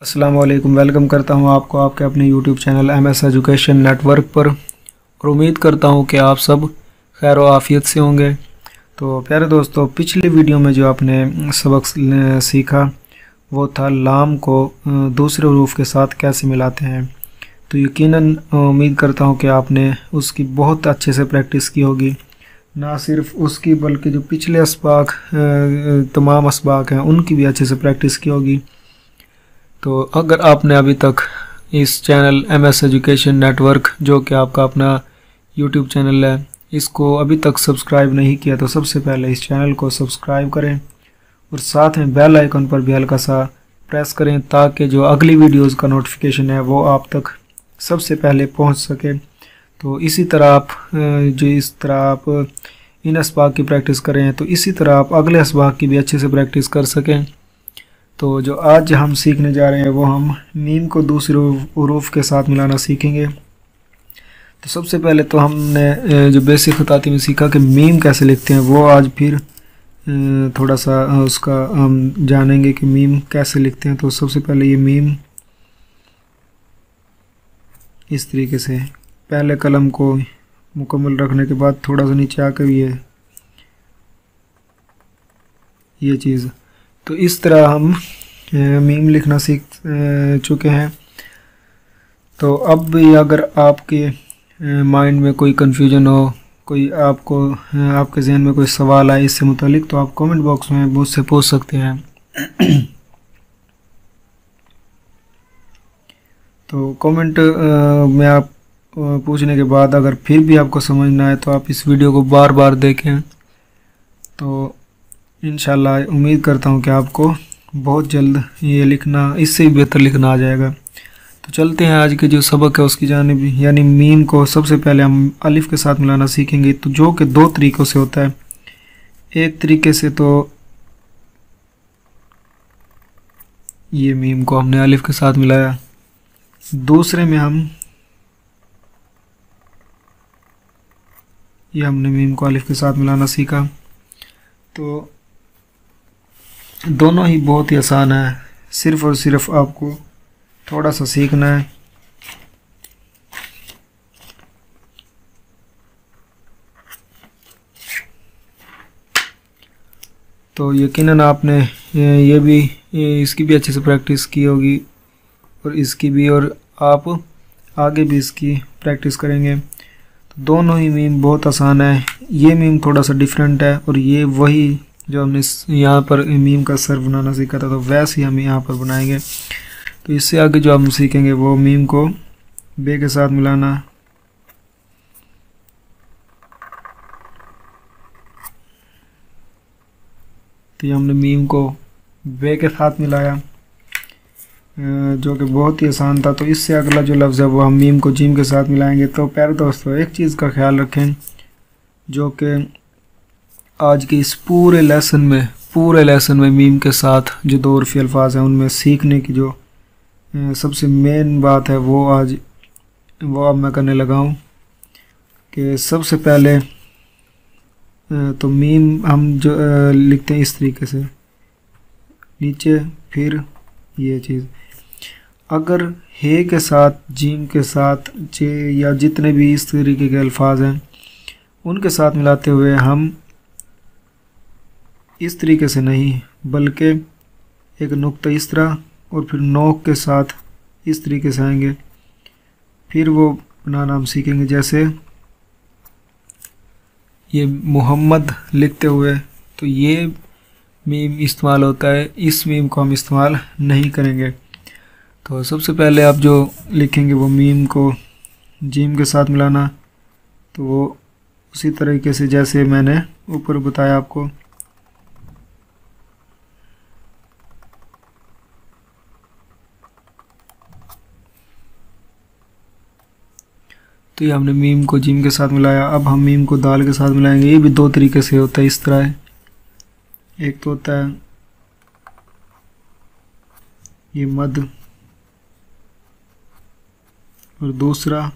अस्सलाम वालेकुम। वेलकम करता हूं आपको आपके अपने YouTube channel MS education network पर और उम्मीद करता हूं कि आप सब खैर व आफियत से होंगे। तो प्यारे दोस्तों, पिछली वीडियो में जो आपने सबक सीखा वो था लाम को दूसरे हरूफ के साथ कैसे मिलाते हैं। तो यकीनन उम्मीद करता हूं कि आपने उसकी बहुत अच्छे से प्रैक्टिस की होगी। ना सिर्फ उसकी बल्कि जो पिछले असबाक तमाम असबाक हैं उनकी भी अच्छे से प्रैक्टिस की होगी। तो अगर आपने अभी तक इस चैनल MS एजुकेशन नेटवर्क, जो कि आपका अपना यूट्यूब चैनल है, इसको अभी तक सब्सक्राइब नहीं किया तो सबसे पहले इस चैनल को सब्सक्राइब करें और साथ में बेल आइकन पर भी हल्का सा प्रेस करें ताकि जो अगली वीडियोस का नोटिफिकेशन है वो आप तक सबसे पहले पहुंच सके। तो इसी तरह आप इस तरह आप इन असबाक की प्रैक्टिस करें तो इसी तरह आप अगले असबाक की भी अच्छे से प्रैक्टिस कर सकें। तो जो आज हम सीखने जा रहे हैं वो हम मीम को दूसरे हरूफ के साथ मिलाना सीखेंगे। तो सबसे पहले तो हमने जो बेसिक खताती में सीखा कि मीम कैसे लिखते हैं, वो आज फिर थोड़ा सा उसका हम जानेंगे कि मीम कैसे लिखते हैं। तो सबसे पहले ये मीम इस तरीके से पहले कलम को मुकम्मल रखने के बाद थोड़ा सा नीचे आकर ये चीज़, तो इस तरह हम मीम लिखना सीख चुके हैं। तो अब भी अगर आपके माइंड में कोई कन्फ्यूजन हो, कोई आपके जहन में कोई सवाल आए इससे मुतालिक, तो आप कमेंट बॉक्स में मुझसे पूछ सकते हैं। तो कमेंट में आप पूछने के बाद अगर फिर भी आपको समझना है तो आप इस वीडियो को बार बार देखें। तो इंशाल्लाह उम्मीद करता हूँ कि आपको बहुत जल्द ये लिखना, इससे भी बेहतर लिखना आ जाएगा। तो चलते हैं आज के जो सबक है उसकी जानिब, यानी मीम को सबसे पहले हम अलिफ के साथ मिलाना सीखेंगे। तो जो कि दो तरीक़ों से होता है। एक तरीके से तो ये मीम को हमने अलिफ के साथ मिलाया, दूसरे में हमने मीम को अलिफ के साथ मिलाना सीखा। तो दोनों ही बहुत ही आसान है, सिर्फ़ और सिर्फ आपको थोड़ा सा सीखना है। तो यकीनन आपने इसकी भी अच्छे से प्रैक्टिस की होगी और इसकी भी, और आप आगे भी इसकी प्रैक्टिस करेंगे। तो दोनों ही मीम बहुत आसान है। ये मीम थोड़ा सा डिफरेंट है और ये वही जो हमने यहाँ पर मीम का सर बनाना सीखा था तो वैसे ही हम यहाँ पर बनाएंगे। तो इससे आगे जो हम सीखेंगे वो मीम को बे के साथ मिलाना। तो ये हमने मीम को बे के साथ मिलाया, जो कि बहुत ही आसान था। तो इससे अगला जो लफ्ज़ है वो हम मीम को जीम के साथ मिलाएंगे। तो प्यारे दोस्तों, एक चीज़ का ख्याल रखें जो कि आज के इस पूरे लेसन में मीम के साथ जो दो उर्फ़ी अल्फाज हैं उनमें सीखने की जो सबसे मेन बात है वो अब मैं करने लगा हूँ कि सबसे पहले तो मीम हम जो लिखते हैं इस तरीके से नीचे, फिर ये चीज़ अगर हे के साथ, जीम के साथ, जे या जितने भी इस तरीके के अल्फाज हैं उनके साथ मिलाते हुए हम इस तरीके से नहीं बल्कि एक नुक्ता इस तरह और फिर नोक के साथ इस तरीके से आएंगे, फिर वो बनाना हम सीखेंगे। जैसे ये मोहम्मद लिखते हुए तो ये मीम इस्तेमाल होता है, इस मीम को हम इस्तेमाल नहीं करेंगे। तो सबसे पहले आप जो लिखेंगे वो मीम को जीम के साथ मिलाना, तो वो उसी तरीके से जैसे मैंने ऊपर बताया आपको। तो ये हमने मीम को जीम के साथ मिलाया। अब हम मीम को दाल के साथ मिलाएंगे। ये भी दो तरीके से होता है, इस तरह है। एक तो होता है ये मद और दूसरा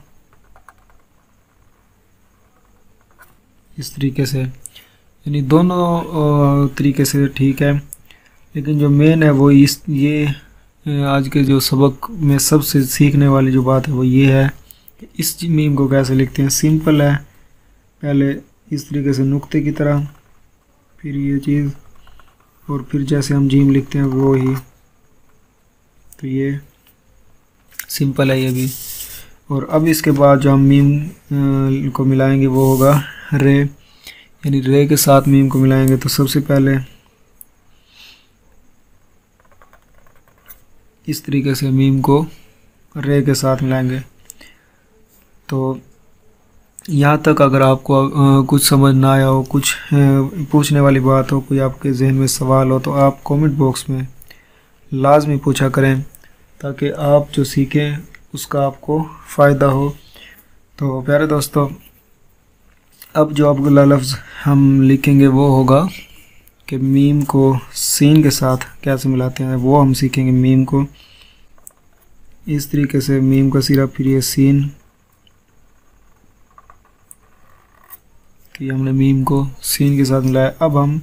इस तरीके से, यानी दोनों तरीके से ठीक है। लेकिन जो मेन है वो ये आज के जो सबक में सबसे सीखने वाली जो बात है वो ये है कि इस मीम को कैसे लिखते हैं। सिंपल है, पहले इस तरीके से नुक्ते की तरह, फिर ये चीज़, और फिर जैसे हम जीम लिखते हैं वो ही। तो ये सिंपल है ये भी। और अब इसके बाद जो हम मीम को मिलाएंगे वो होगा रे, यानी रे के साथ मीम को मिलाएंगे। तो सबसे पहले इस तरीके से मीम को रे के साथ मिलाएंगे। तो यहाँ तक अगर आपको कुछ समझ ना आया हो, कुछ पूछने वाली बात हो, कोई आपके जहन में सवाल हो, तो आप कमेंट बॉक्स में लाजमी पूछा करें, ताकि आप जो सीखें उसका आपको फ़ायदा हो। तो प्यारे दोस्तों, अब जो अगला लफ्ज़ हम लिखेंगे वो होगा कि मीम को सीन के साथ कैसे मिलाते हैं, वो हम सीखेंगे। मीम को इस तरीके से, मीम का सिरा, फिर ये सीन, कि हमने मीम को सीन के साथ मिलाया। अब हम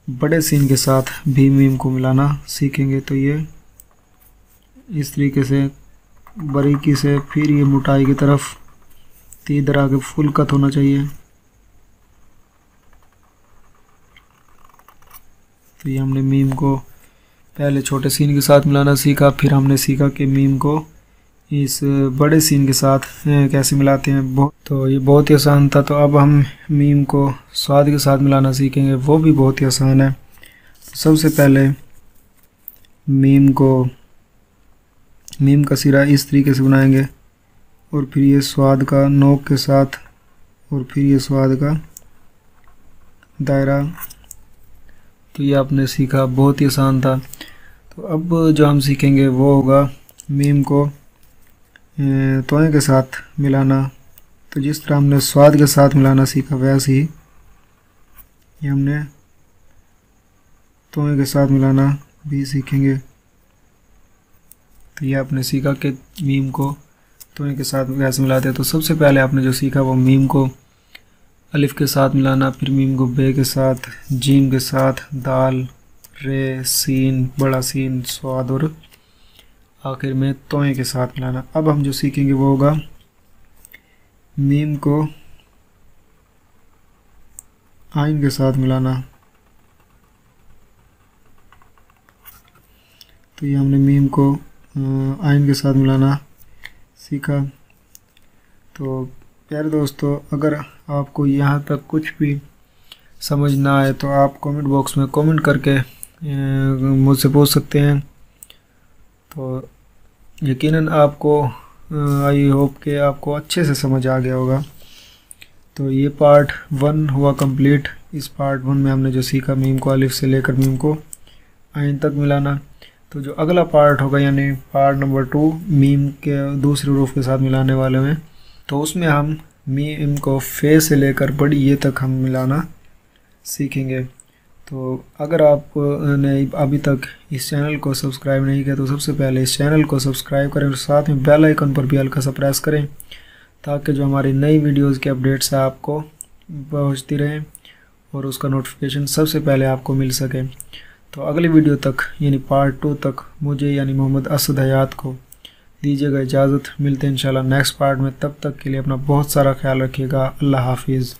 बड़े सीन के साथ भी मीम को मिलाना सीखेंगे। तो ये इस तरीके से बारीकी से, फिर ये मोटाई की तरफ इधर आके फुल कट होना चाहिए। तो ये हमने मीम को पहले छोटे सीन के साथ मिलाना सीखा, फिर हमने सीखा कि मीम को इस बड़े सीन के साथ कैसे मिलाते हैं। तो ये बहुत ही आसान था। तो अब हम मीम को स्वाद के साथ मिलाना सीखेंगे, वो भी बहुत ही आसान है। सबसे पहले मीम का सिरा इस तरीके से बनाएंगे, और फिर ये स्वाद का नोक के साथ, और फिर ये स्वाद का दायरा। तो ये आपने सीखा, बहुत ही आसान था। तो अब जो हम सीखेंगे वो होगा मीम को तोए के साथ मिलाना। तो जिस तरह हमने स्वाद के साथ मिलाना सीखा, वैसे ही ये हमने तोए के साथ मिलाना भी सीखेंगे। तो ये आपने सीखा कि मीम को तोए के साथ कैसे मिलाते हैं। तो सबसे पहले आपने जो सीखा वो मीम को अलिफ के साथ मिलाना, फिर मीम को बे के साथ, जीम के साथ, दाल, रे, सीन, बड़ा सीन, स्वाद, और आखिर में तोए के साथ मिलाना। अब हम जो सीखेंगे वो होगा मीम को आइन के साथ मिलाना। तो ये हमने मीम को आइन के साथ मिलाना सीखा। तो प्यारे दोस्तों, अगर आपको यहाँ तक कुछ भी समझ ना आए तो आप कमेंट बॉक्स में कमेंट करके मुझसे पूछ सकते हैं। तो यकीनन आपको आई होप कि आपको अच्छे से समझ आ गया होगा। तो ये पार्ट 1 हुआ कंप्लीट। इस पार्ट 1 में हमने जो सीखा मीम को अलिफ से लेकर मीम को आइन तक मिलाना। तो जो अगला पार्ट होगा, यानी पार्ट नंबर 2, मीम के दूसरे हरूफ के साथ मिलाने वाले में, तो उसमें हम मीम को फे से लेकर बड़ी ये तक हम मिलाना सीखेंगे। तो अगर आपने अभी तक इस चैनल को सब्सक्राइब नहीं किया तो सबसे पहले इस चैनल को सब्सक्राइब करें, और साथ में बेल आइकन पर भी हल्का सा प्रेस करें, ताकि जो हमारी नई वीडियोज़ के अपडेट्स हैं आपको पहुँचती रहें और उसका नोटिफिकेशन सबसे पहले आपको मिल सके। तो अगली वीडियो तक, यानी पार्ट 2 तक, मुझे यानी मोहम्मद असद हयात को दीजिएगा इजाज़त। मिलते हैं इंशाल्लाह नेक्स्ट पार्ट में। तब तक के लिए अपना बहुत सारा ख्याल रखिएगा। अल्लाह हाफिज़।